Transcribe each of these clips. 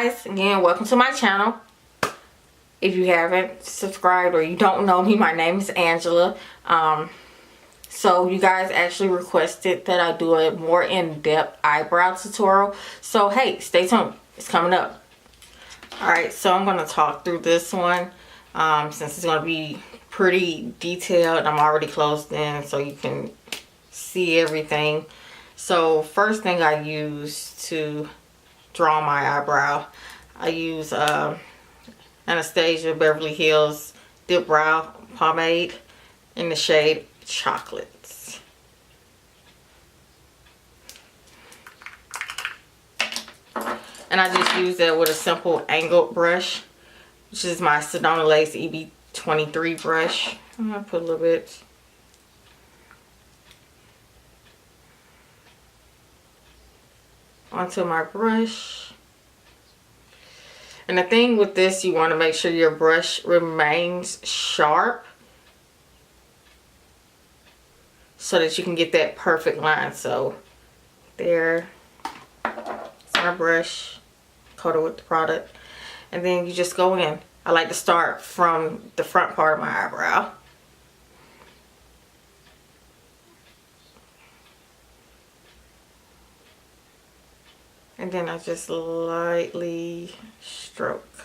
guys, again, welcome to my channel. If you haven't subscribed or you don't know me, my name is Angela. So you guys actually requested that I do a more in-depth eyebrow tutorial. So hey, stay tuned. It's coming up. Alright, so I'm going to talk through this one since it's going to be pretty detailed. I'm already closed in so you can see everything. So first thing I use to draw my eyebrow, I use Anastasia Beverly Hills Dip Brow Pomade in the shade Chocolates. And I just use that with a simple angled brush, which is my Sedona Lace EB23 brush. I'm going to put a little bit. Onto my brush. And the thing with this, you want to make sure your brush remains sharp so that you can get that perfect line. So there, it's my brush coated with the product, and then you just go in. I like to start from the front part of my eyebrow. And then I just lightly stroke.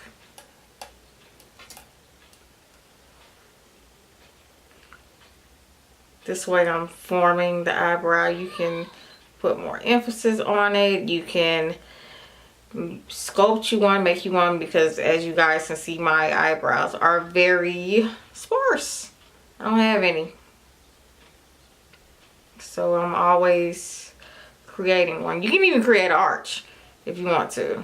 This way I'm forming the eyebrow. You can put more emphasis on it. You can sculpt you one, make you one, because as you guys can see, my eyebrows are very sparse. I don't have any. So I'm always creating one. You can even create an arch if you want to.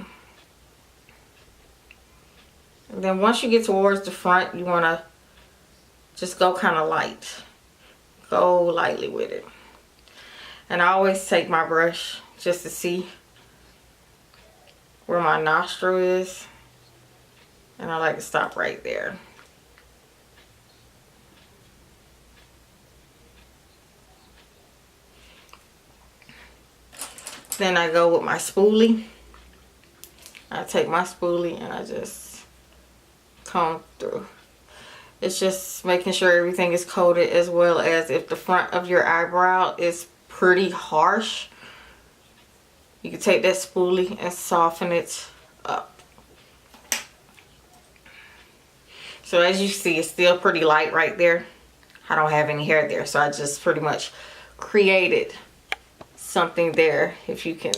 And then once you get towards the front, you want to just go kind of light. Go lightly with it. And I always take my brush just to see where my nostril is. And I like to stop right there. Then I go with my spoolie. I take my spoolie and I just comb through. It's just making sure everything is coated, as well as if the front of your eyebrow is pretty harsh, you can take that spoolie and soften it up. So as you see, it's still pretty light right there. I don't have any hair there, so I just pretty much created something there, if you can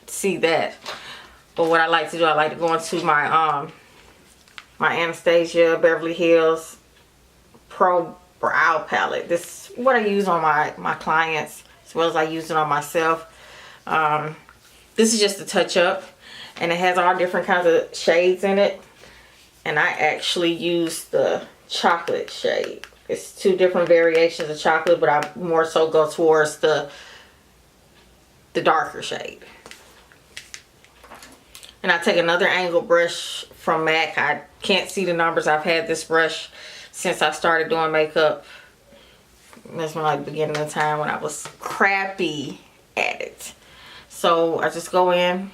see that. But what I like to do, I like to go into my my Anastasia Beverly Hills Pro Brow Palette. This is what I use on my clients, as well as I use it on myself. This is just a touch up, and it has all different kinds of shades in it. And I actually use the chocolate shade. It's two different variations of chocolate, but I more so go towards the darker shade. And I take another angled brush from MAC. I can't see the numbers. I've had this brush since I started doing makeup. That's when, like, beginning of the time when I was crappy at it. So I just go in.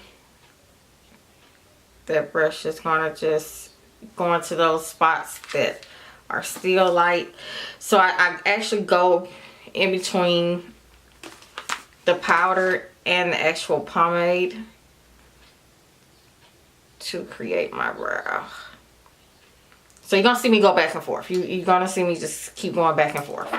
That brush is gonna just go into those spots that are still light. So I actually go in between the powder and the actual pomade to create my brow. So you're gonna see me go back and forth. You're gonna see me just keep going back and forth.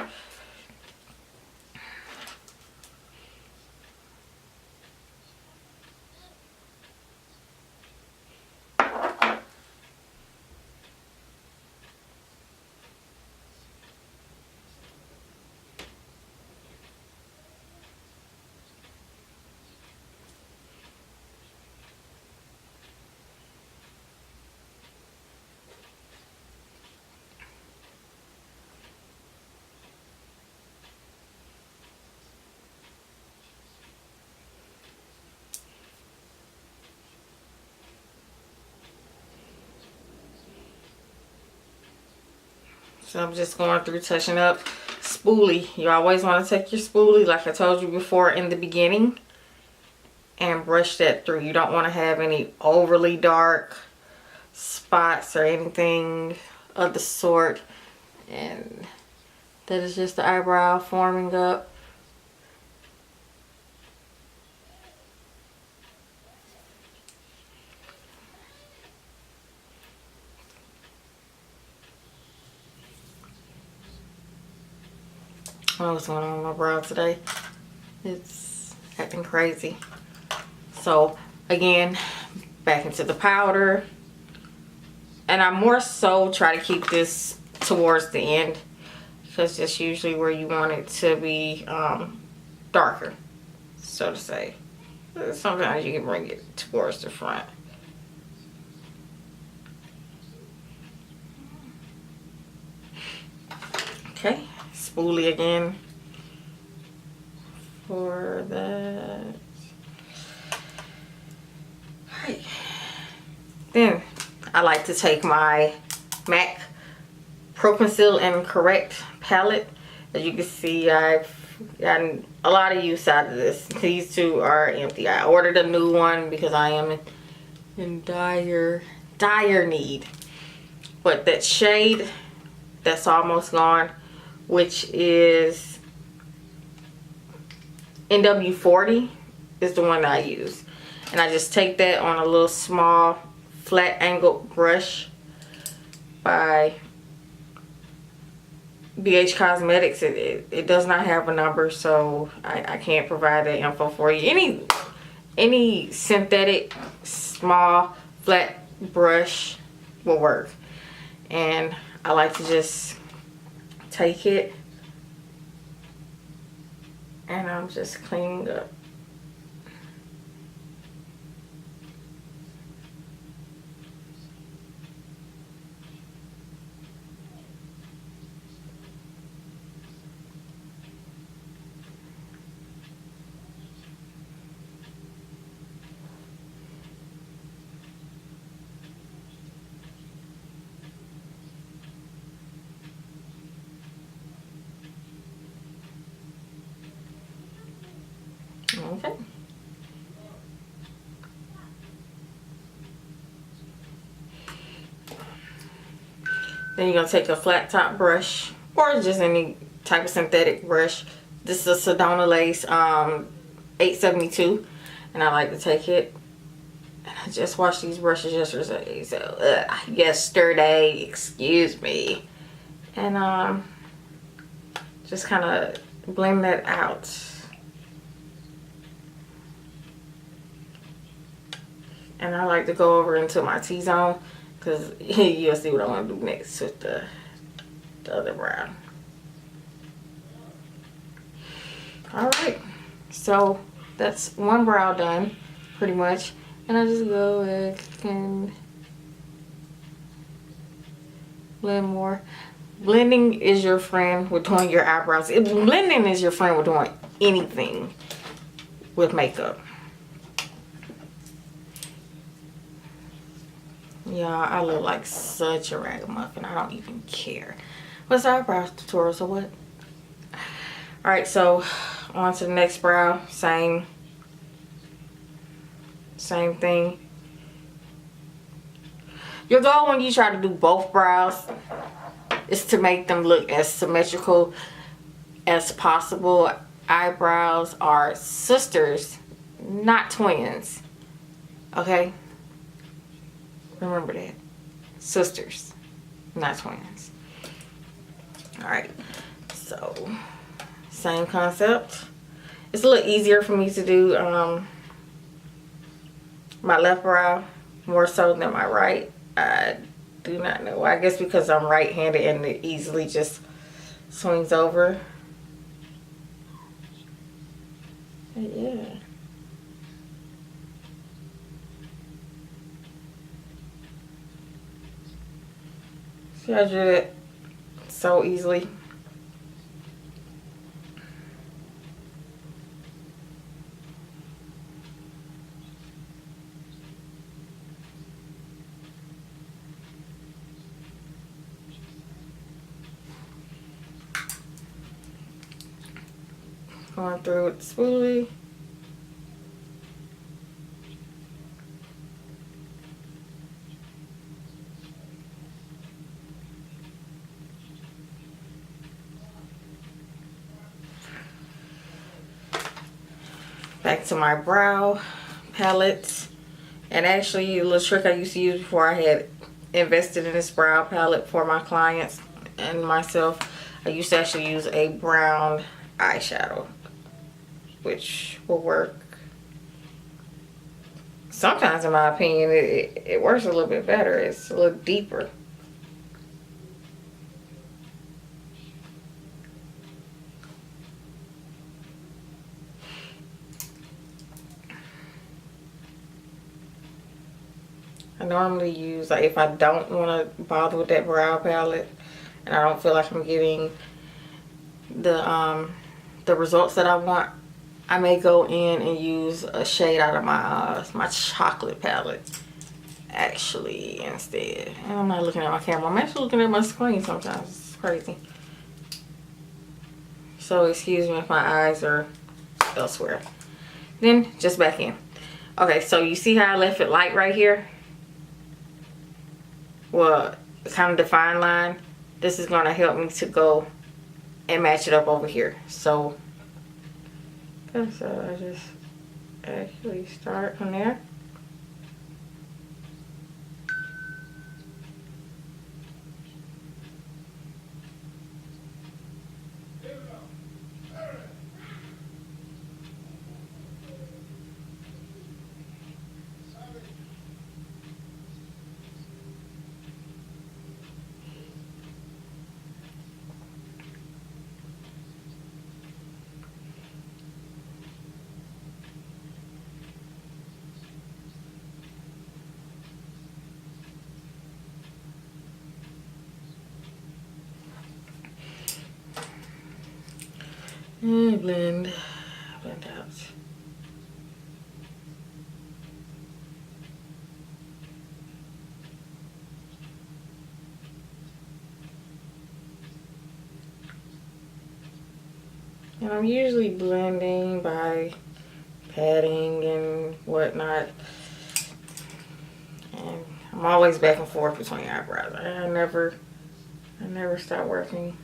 So I'm just going through touching up. Spoolie. You always want to take your spoolie, like I told you before in the beginning. and brush that through. You don't want to have any overly dark spots or anything of the sort. And that is just the eyebrow forming up. I don't know what's going on with my brow today. It's acting crazy. So again, back into the powder. And I more so try to keep this towards the end, because that's usually where you want it to be darker, so to say. Sometimes you can bring it towards the front. Okay, spoolie again for that. Alright. Then I like to take my MAC Pro Conceal and Correct palette. As you can see, I've gotten a lot of use out of this. These two are empty. I ordered a new one because I am in dire need. But that shade that's almost gone, which is NW40, is the one that I use. And I just take that on a little small flat angled brush by BH Cosmetics. It does not have a number, so I can't provide that info for you. Any synthetic small flat brush will work. And I like to just take it and I'm just cleaning up. Okay. Then you're going to take a flat top brush or just any type of synthetic brush. This is a Sedona Lace 872. And I like to take it. And I just washed these brushes yesterday. So, yesterday, excuse me. And just kind of blend that out. And I like to go over into my T-zone, because you'll see what I want to do next with the other brow. Alright, so that's one brow done, pretty much. And I just go back and blend more. Blending is your friend with doing your eyebrows. Blending is your friend with doing anything with makeup. Yeah, I look like such a ragamuffin. I don't even care. What's the eyebrow tutorial? So what? Alright, so on to the next brow. Same thing. Your goal when you try to do both brows is to make them look as symmetrical as possible. Eyebrows are sisters, not twins. Okay? Remember that. Sisters, not twins. Alright, so same concept. It's a little easier for me to do my left brow more so than my right. I do not know. I guess because I'm right-handed and it easily just swings over. But yeah. See, I did it so easily. Going through with the spoolie. back to my brow palette. And actually, a little trick I used to use before I had invested in this brow palette for my clients and myself, I used to actually use a brown eyeshadow, which will work. Sometimes, in my opinion, it works a little bit better. It's a little deeper. I normally use, like, if I don't want to bother with that brow palette and I don't feel like I'm getting the results that I want, I may go in and use a shade out of my chocolate palette actually instead. And I'm not looking at my camera. I'm actually looking at my screen sometimes. It's crazy. So excuse me if my eyes are elsewhere. Then just back in. Okay, so you see how I left it light right here? Well, kind of defined line. This is going to help me to go and match it up over here. So I just actually start from there. And blend out. And I'm usually blending by patting and whatnot. And I'm always back and forth between eyebrows. I never stop working.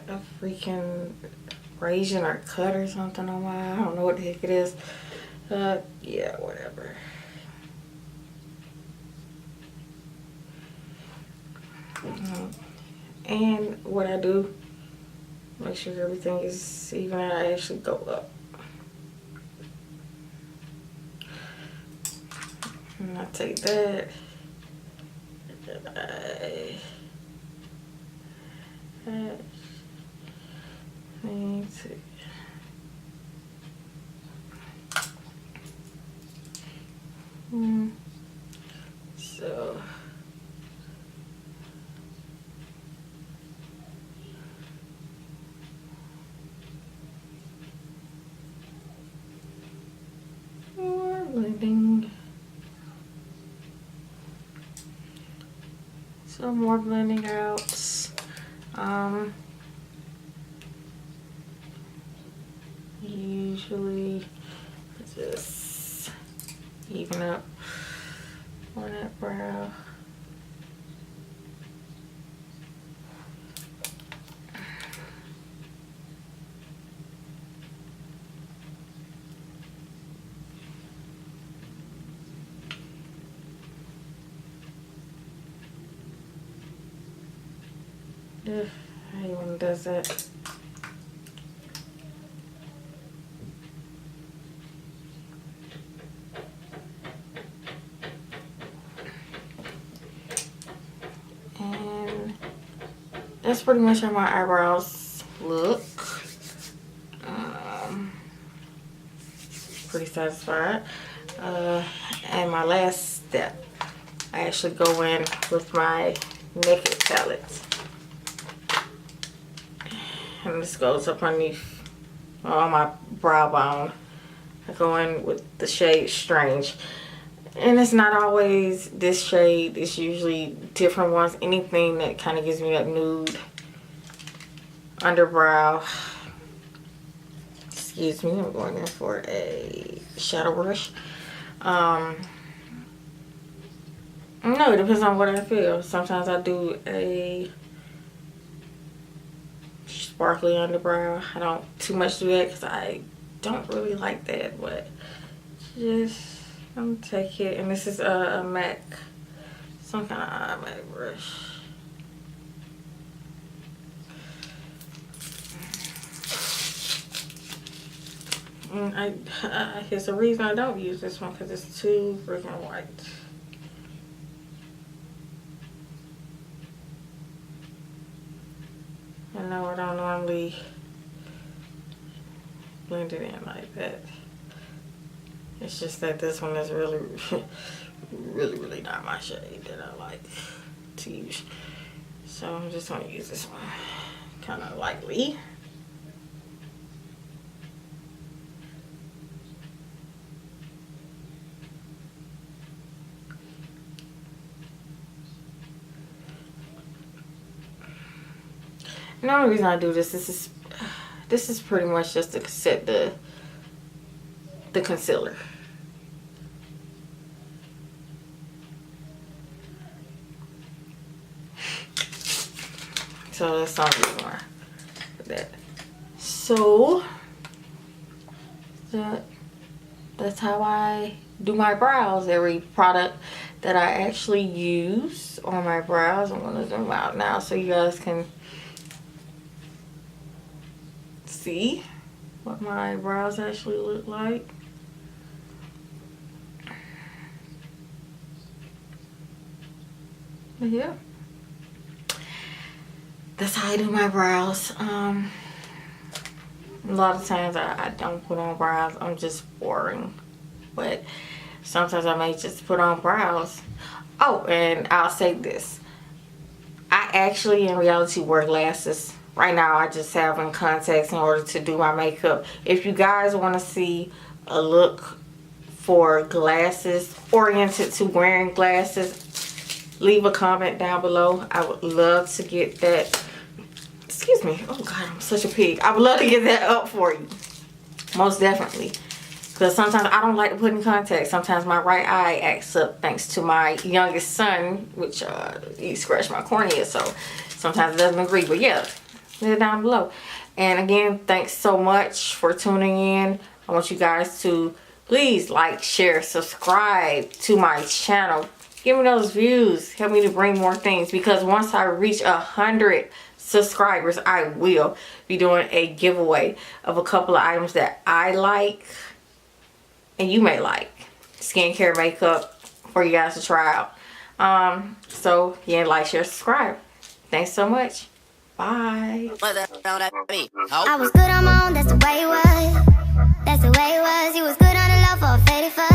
A freaking abrasion or cut or something on my, I don't know what the heck it is. Yeah, whatever. And what I do, make sure everything is even. I actually go up. And I take that. So more blending. Some more blending out. Usually just even up on that brow. If anyone does that. And that's pretty much how my eyebrows look. Pretty satisfied. And my last step, I actually go in with my Naked palette. And this goes up underneath on my brow bone. I go in with the shade Strange. And it's not always this shade. It's usually different ones. Anything that kind of gives me that nude underbrow. Excuse me, I'm going in for a shadow brush. No, it depends on what I feel. Sometimes I do a sparkly underbrow. I don't too much do that because I don't really like that, but just I'm gonna take it. And this is a MAC, some kind of MAC brush. And here's the reason I don't use this one, because it's too freaking white. I know I don't normally blend it in like that. It's just that this one is really, really not my shade that I like to use. So I'm just gonna use this one kind of lightly. And the only reason I do this is pretty much just to set the concealer. So that's the only reason why for that. So that's how I do my brows. Every product that I actually use on my brows, I'm gonna zoom out now so you guys can see what my brows actually look like. But yeah, that's how I do my brows. A lot of times I don't put on brows. I'm just boring, but sometimes I may just put on brows. Oh, and I'll say this, I actually in reality wear glasses. Right now I just have in contacts in order to do my makeup. If you guys want to see a look for glasses, oriented to wearing glasses, leave a comment down below. I would love to get that. Excuse me. Oh God, I'm such a pig. I would love to get that up for you. Most definitely. Because sometimes I don't like to put in contacts. Sometimes my right eye acts up thanks to my youngest son, which he scratched my cornea, so sometimes it doesn't agree. But yeah, leave it down below. And again, thanks so much for tuning in. I want you guys to please like, share, subscribe to my channel. Give me those views. Help me to bring more things, because once I reach 100 subscribers, I will be doing a giveaway of a couple of items that I like and you may like. Skincare, makeup for you guys to try out. So yeah, like, share, subscribe. Thanks so much. Bye. I was good on my own, that's the way it was. That's the way it was. You was good on the love for a faded fuss.